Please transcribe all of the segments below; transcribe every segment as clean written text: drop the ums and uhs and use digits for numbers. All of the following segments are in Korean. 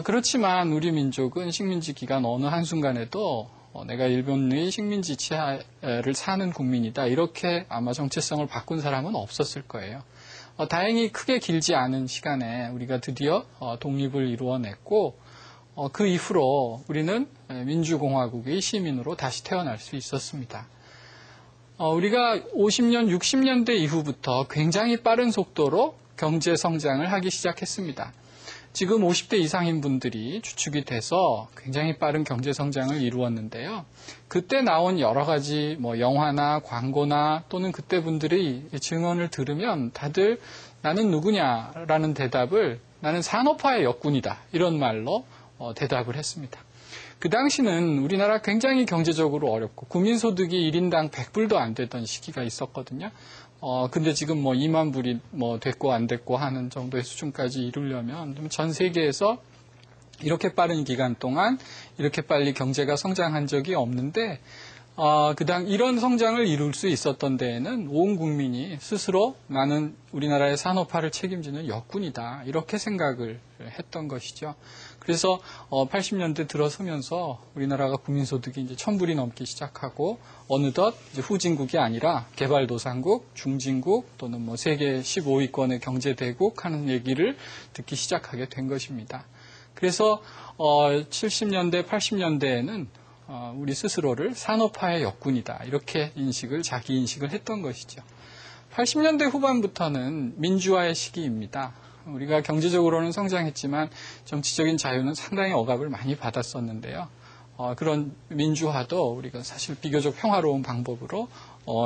그렇지만 우리 민족은 식민지 기간 어느 한순간에도 내가 일본의 식민지 치하를 사는 국민이다. 이렇게 아마 정체성을 바꾼 사람은 없었을 거예요. 다행히 크게 길지 않은 시간에 우리가 드디어 독립을 이루어냈고 그 이후로 우리는 민주공화국의 시민으로 다시 태어날 수 있었습니다. 우리가 50년, 60년대 이후부터 굉장히 빠른 속도로 경제 성장을 하기 시작했습니다. 지금 50대 이상인 분들이 주축이 돼서 굉장히 빠른 경제 성장을 이루었는데요. 그때 나온 여러 가지 영화나 광고나 또는 그때 분들의 증언을 들으면 다들 나는 누구냐라는 대답을 나는 산업화의 역군이다. 이런 말로 대답을 했습니다. 그 당시는 우리나라 굉장히 경제적으로 어렵고 국민소득이 1인당 100불도 안 되던 시기가 있었거든요. 근데 지금 2만 불이 됐고 안 됐고 하는 정도의 수준까지 이루려면 전 세계에서 이렇게 빠른 기간 동안 이렇게 빨리 경제가 성장한 적이 없는데 이런 성장을 이룰 수 있었던 데에는 온 국민이 스스로 나는 우리나라의 산업화를 책임지는 역군이다. 이렇게 생각을 했던 것이죠. 그래서 80년대 들어서면서 우리나라가 국민소득이 이제 1,000불이 넘기 시작하고 어느덧 이제 후진국이 아니라 개발도상국, 중진국 또는 세계 15위권의 경제대국 하는 얘기를 듣기 시작하게 된 것입니다. 그래서 70년대, 80년대에는 우리 스스로를 산업화의 역군이다. 이렇게 자기 인식을 했던 것이죠. 80년대 후반부터는 민주화의 시기입니다. 우리가 경제적으로는 성장했지만 정치적인 자유는 상당히 억압을 많이 받았었는데요. 그런 민주화도 우리가 사실 비교적 평화로운 방법으로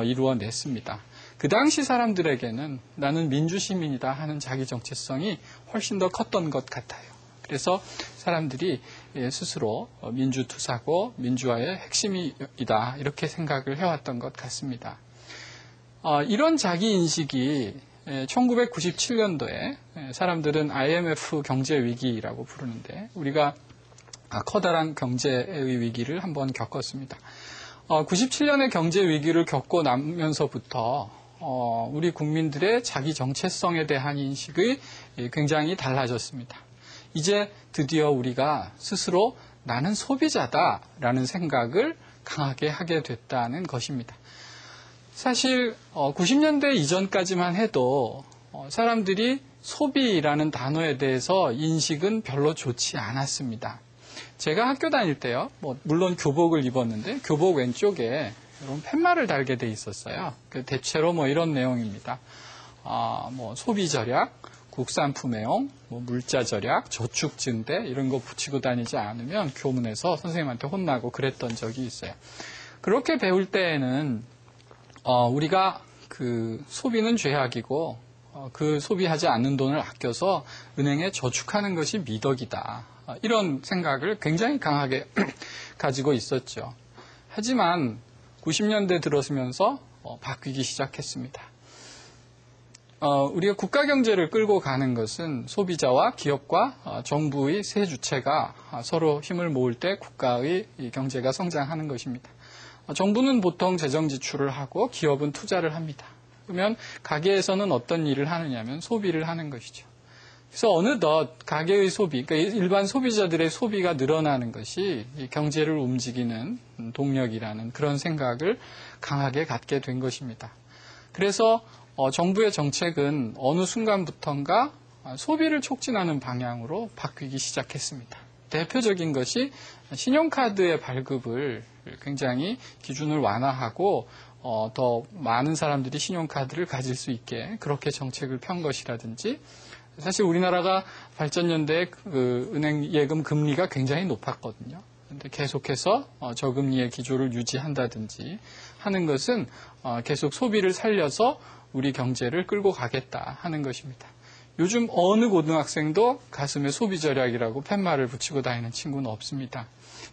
이루어냈습니다. 그 당시 사람들에게는 나는 민주시민이다 하는 자기 정체성이 훨씬 더 컸던 것 같아요. 그래서 사람들이 스스로 민주투사고 민주화의 핵심이다 이렇게 생각을 해왔던 것 같습니다. 이런 자기 인식이 1997년도에 사람들은 IMF 경제 위기라고 부르는데 우리가 커다란 경제의 위기를 한번 겪었습니다. 97년의 경제 위기를 겪고 나면서부터 우리 국민들의 자기 정체성에 대한 인식이 굉장히 달라졌습니다. 이제 드디어 우리가 스스로 나는 소비자다라는 생각을 강하게 하게 됐다는 것입니다. 사실 90년대 이전까지만 해도 사람들이 소비라는 단어에 대해서 인식은 별로 좋지 않았습니다. 제가 학교 다닐 때요, 물론 교복을 입었는데 교복 왼쪽에 이런 팻말을 달게 돼 있었어요. 대체로 이런 내용입니다. 소비 절약, 국산품애용, 물자 절약, 저축 증대 이런 거 붙이고 다니지 않으면 교문에서 선생님한테 혼나고 그랬던 적이 있어요. 그렇게 배울 때에는 우리가 소비는 죄악이고 그 소비하지 않는 돈을 아껴서 은행에 저축하는 것이 미덕이다. 이런 생각을 굉장히 강하게 가지고 있었죠. 하지만 90년대 들어서면서 바뀌기 시작했습니다. 우리가 국가 경제를 끌고 가는 것은 소비자와 기업과 정부의 세 주체가 서로 힘을 모을 때 국가의 경제가 성장하는 것입니다. 정부는 보통 재정 지출을 하고 기업은 투자를 합니다. 그러면 가게에서는 어떤 일을 하느냐면 소비를 하는 것이죠. 그래서 어느덧 가계의 소비, 그러니까 일반 소비자들의 소비가 늘어나는 것이 경제를 움직이는 동력이라는 그런 생각을 강하게 갖게 된 것입니다. 그래서 정부의 정책은 어느 순간부턴가 소비를 촉진하는 방향으로 바뀌기 시작했습니다. 대표적인 것이 신용카드의 발급을 굉장히 기준을 완화하고 더 많은 사람들이 신용카드를 가질 수 있게 그렇게 정책을 편 것이라든지, 사실 우리나라가 발전연대에 은행 예금 금리가 굉장히 높았거든요. 근데 계속해서 저금리의 기조를 유지한다든지 하는 것은 계속 소비를 살려서 우리 경제를 끌고 가겠다 하는 것입니다. 요즘 어느 고등학생도 가슴에 소비 절약이라고 팻말을 붙이고 다니는 친구는 없습니다.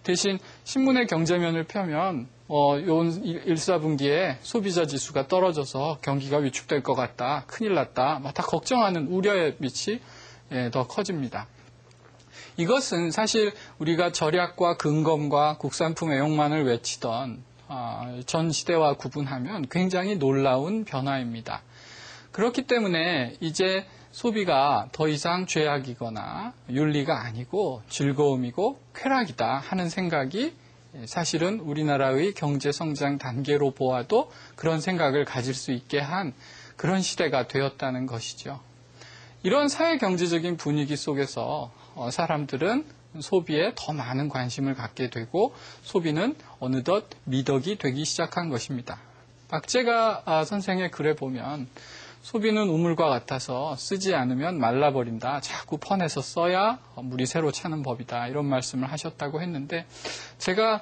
대신 신문의 경제면을 펴면 요 1, 4분기에 소비자 지수가 떨어져서 경기가 위축될 것 같다, 큰일 났다, 다 걱정하는 우려의 빛이 더 커집니다. 이것은 사실 우리가 절약과 근검과 국산품 애용만을 외치던 전 시대와 구분하면 굉장히 놀라운 변화입니다. 그렇기 때문에 이제 소비가 더 이상 죄악이거나 윤리가 아니고 즐거움이고 쾌락이다 하는 생각이 사실은 우리나라의 경제 성장 단계로 보아도 그런 생각을 가질 수 있게 한 그런 시대가 되었다는 것이죠. 이런 사회 경제적인 분위기 속에서 사람들은 소비에 더 많은 관심을 갖게 되고 소비는 어느덧 미덕이 되기 시작한 것입니다. 박재가 선생의 글에 보면 소비는 우물과 같아서 쓰지 않으면 말라버린다. 자꾸 퍼내서 써야 물이 새로 차는 법이다. 이런 말씀을 하셨다고 했는데 제가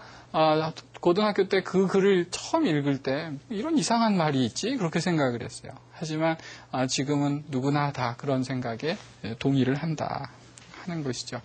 고등학교 때 그 글을 처음 읽을 때 이런 이상한 말이 있지? 그렇게 생각을 했어요. 하지만 지금은 누구나 다 그런 생각에 동의를 한다 하는 것이죠.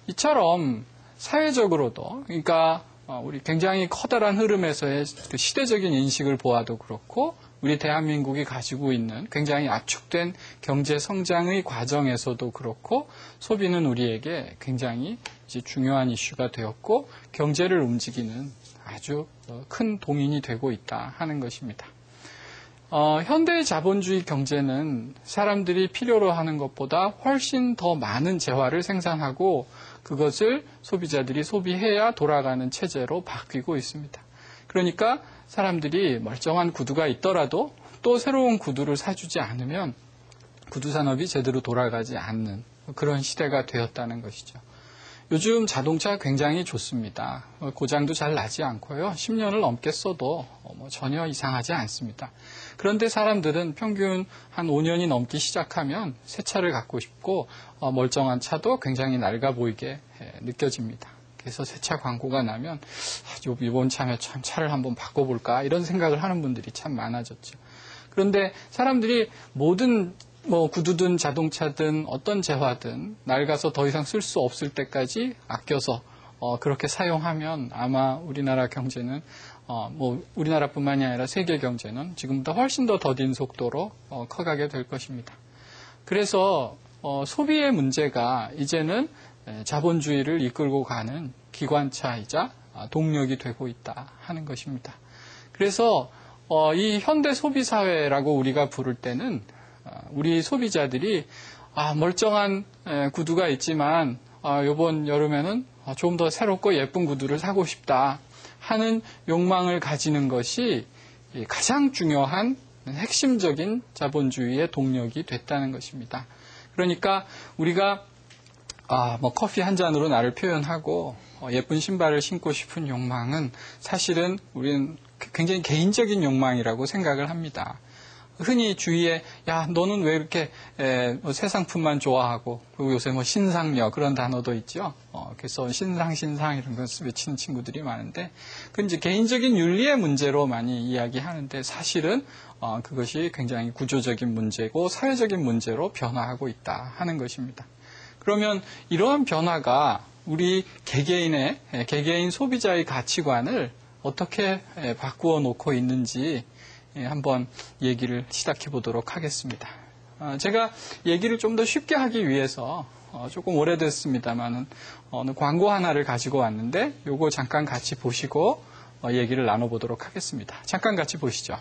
이처럼 사회적으로도 그러니까 우리 굉장히 커다란 흐름에서의 그 시대적인 인식을 보아도 그렇고 우리 대한민국이 가지고 있는 굉장히 압축된 경제 성장의 과정에서도 그렇고 소비는 우리에게 굉장히 이제 중요한 이슈가 되었고 경제를 움직이는 아주 큰 동인이 되고 있다 하는 것입니다. 현대의 자본주의 경제는 사람들이 필요로 하는 것보다 훨씬 더 많은 재화를 생산하고 그것을 소비자들이 소비해야 돌아가는 체제로 바뀌고 있습니다. 그러니까 사람들이 멀쩡한 구두가 있더라도 또 새로운 구두를 사주지 않으면 구두 산업이 제대로 돌아가지 않는 그런 시대가 되었다는 것이죠. 요즘 자동차 굉장히 좋습니다. 고장도 잘 나지 않고요. 10년을 넘게 써도 전혀 이상하지 않습니다. 그런데 사람들은 평균 한 5년이 넘기 시작하면 새 차를 갖고 싶고 멀쩡한 차도 굉장히 낡아 보이게 느껴집니다. 그래서 새 차 광고가 나면 이번 차면 참 차를 한번 바꿔볼까 이런 생각을 하는 분들이 참 많아졌죠. 그런데 사람들이 모든 구두든 자동차든 어떤 재화든 낡아서 더 이상 쓸 수 없을 때까지 아껴서 그렇게 사용하면 아마 우리나라 경제는 우리나라뿐만이 아니라 세계 경제는 지금보다 훨씬 더 더딘 속도로 커가게 될 것입니다. 그래서 소비의 문제가 이제는 자본주의를 이끌고 가는 기관차이자 동력이 되고 있다 하는 것입니다. 그래서 이 현대 소비 사회라고 우리가 부를 때는 우리 소비자들이 멀쩡한 구두가 있지만 이번 여름에는 좀 더 새롭고 예쁜 구두를 사고 싶다 하는 욕망을 가지는 것이 가장 중요한 핵심적인 자본주의의 동력이 됐다는 것입니다. 그러니까 우리가 커피 한 잔으로 나를 표현하고 예쁜 신발을 신고 싶은 욕망은 사실은 우리는 굉장히 개인적인 욕망이라고 생각을 합니다. 흔히 주위에 야 너는 왜 이렇게 새 상품만 좋아하고 그리고 요새 신상녀 그런 단어도 있죠. 그래서 신상 이런 걸 외치는 친구들이 많은데 그건 이제 개인적인 윤리의 문제로 많이 이야기하는데 사실은 그것이 굉장히 구조적인 문제고 사회적인 문제로 변화하고 있다 하는 것입니다. 그러면 이러한 변화가 우리 개개인 소비자의 가치관을 어떻게 바꾸어 놓고 있는지 한번 얘기를 시작해 보도록 하겠습니다. 제가 얘기를 좀 더 쉽게 하기 위해서 조금 오래됐습니다만은 어느 광고 하나를 가지고 왔는데 요거 잠깐 같이 보시고 얘기를 나눠보도록 하겠습니다. 잠깐 같이 보시죠.